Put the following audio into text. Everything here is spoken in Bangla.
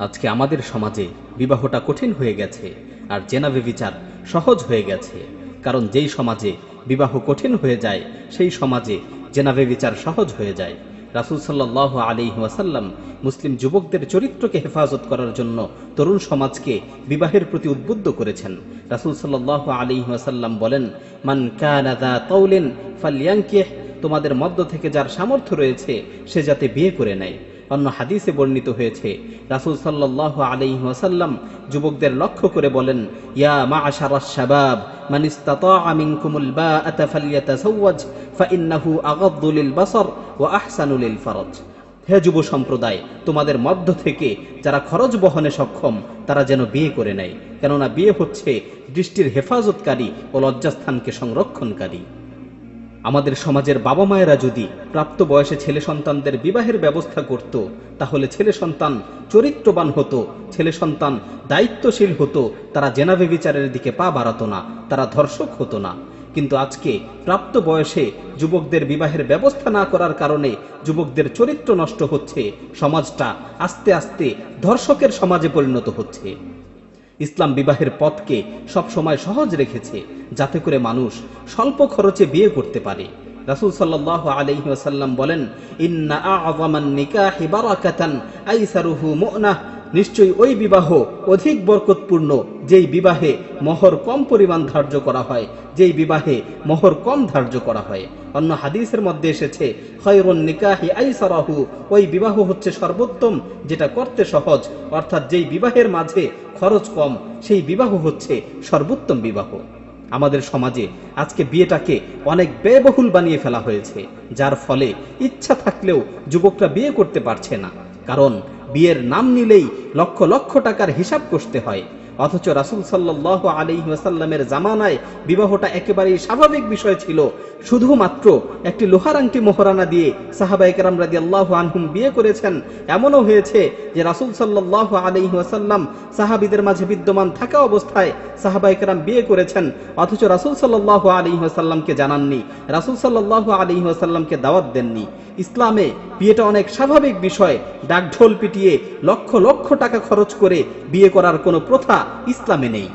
আজকে আমাদের সমাজে বিবাহটা কঠিন হয়ে গেছে আর জেনা ব্যভিচার সহজ হয়ে গেছে। কারণ যেই সমাজে বিবাহ কঠিন হয়ে যায় সেই সমাজে জেনা ব্যভিচার সহজ হয়ে যায়। রাসূল সাল্লাল্লাহু আলাইহি ওয়াসাল্লাম মুসলিম যুবকদের চরিত্রকে হেফাজত করার জন্য তরুণ সমাজকে বিবাহের প্রতি উদ্বুদ্ধ করেছেন। রাসূল সাল্লাল্লাহু আলাইহি ওয়াসাল্লাম বলেন, মান কানা যা তাওলিন ফালইয়ানকিহ, তোমাদের মধ্য থেকে যার সামর্থ্য রয়েছে সে যাতে বিয়ে করে নেয়। অন্য হাদিসে বর্ণিত হয়েছে, রাসূল সাল্লাল্লাহু আলাইহি ওয়াসাল্লাম যুবকদের লক্ষ্য করে বলেন, ইয়া মা'আশারাশ শাবাব মান ইসতাতা'a মিনকুমুল বাআতা ফালইয়াতাযাওয়াজ ফাইন্নাহু আগাদ্দু লিল বাসার ওয়া আহসানু লিল ফারাজ। হে যুব সম্প্রদায়, তোমাদের মধ্য থেকে যারা খরচ বহনে সক্ষম তারা যেন বিয়ে করে নেয়, কেননা বিয়ে হচ্ছে দৃষ্টির হেফাজতকারী ও লজ্জাস্থানকে সংরক্ষণকারী। আমাদের সমাজের বাবা মায়েরা যদি প্রাপ্ত বয়সে ছেলে সন্তানদের বিবাহের ব্যবস্থা করত, তাহলে ছেলে সন্তান চরিত্রবান হতো, ছেলে সন্তান দায়িত্বশীল হতো, তারা জেনা ব্যভিচারের দিকে পা বাড়াতো না, তারা ধর্ষক হতো না। কিন্তু আজকে প্রাপ্ত বয়সে যুবকদের বিবাহের ব্যবস্থা না করার কারণে যুবকদের চরিত্র নষ্ট হচ্ছে, সমাজটা আস্তে আস্তে ধর্ষকের সমাজে পরিণত হচ্ছে। ইসলাম বিবাহের পথকে সবসময় সহজ রেখেছে, যাতে করে মানুষ স্বল্প খরচে বিয়ে করতে পারে। রাসূল সাল্লাল্লাহু আলাইহি ওয়াসাল্লাম বলেন, ইন্না আ'যামান নিকাহি বারাকাতান আইসারুহু মু'নাহ, নিশ্চয়ই ওই বিবাহ অধিক বরকতপূর্ণ যেই বিবাহে মোহর কম পরিমাণ ধার্য করা হয়, যেই বিবাহে মোহর কম ধার্য করা হয়। অন্য হাদিসের মধ্যে এসেছে, খায়রুন নিকাহি আইসারাহু, ওই বিবাহ হচ্ছে সর্বোত্তম যেটা করতে সহজ, অর্থাৎ যেই বিবাহের মাঝে খরচ কম সেই বিবাহ হচ্ছে সর্বোত্তম বিবাহ। আমাদের সমাজে আজকে বিয়েটাকে অনেক ব্যয়বহুল বানিয়ে ফেলা হয়েছে, যার ফলে ইচ্ছা থাকলেও যুবকরা বিয়ে করতে পারছে না। কারণ বিয়ের নাম নিলেই লক্ষ লক্ষ টাকার হিসাব কষতে হয়। অথচ রাসূল সাল্লাল্লাহু আলাইহি ওয়াসাল্লামের জামানায় বিবাহটা একেবারেই স্বাভাবিক বিষয় ছিল। শুধুমাত্র একটি লোহার আংটি মোহরানা দিয়ে সাহাবায়ে কেরাম রাদিয়াল্লাহু আনহুম বিয়ে করেছেন। এমনও হয়েছে যে রাসূল সাল্লাল্লাহু আলাইহি ওয়াসাল্লাম সাহাবীদের মাঝে বিদ্যমান থাকা অবস্থায় সাহাবায়ে কেরাম বিয়ে করেছেন, অথচ রাসূল সাল্লাল্লাহু আলাইহি ওয়াসাল্লামকে জানাননি, রাসূল সাল্লাল্লাহু আলাইহি ওয়াসাল্লামকে দাওয়াত দেননি। ইসলামে বিয়েটা অনেক স্বাভাবিক বিষয়। ডাকঢোল পিটিয়ে লক্ষ লক্ষ টাকা খরচ করে বিয়ে করার কোনো প্রথা ইসলামে নেই।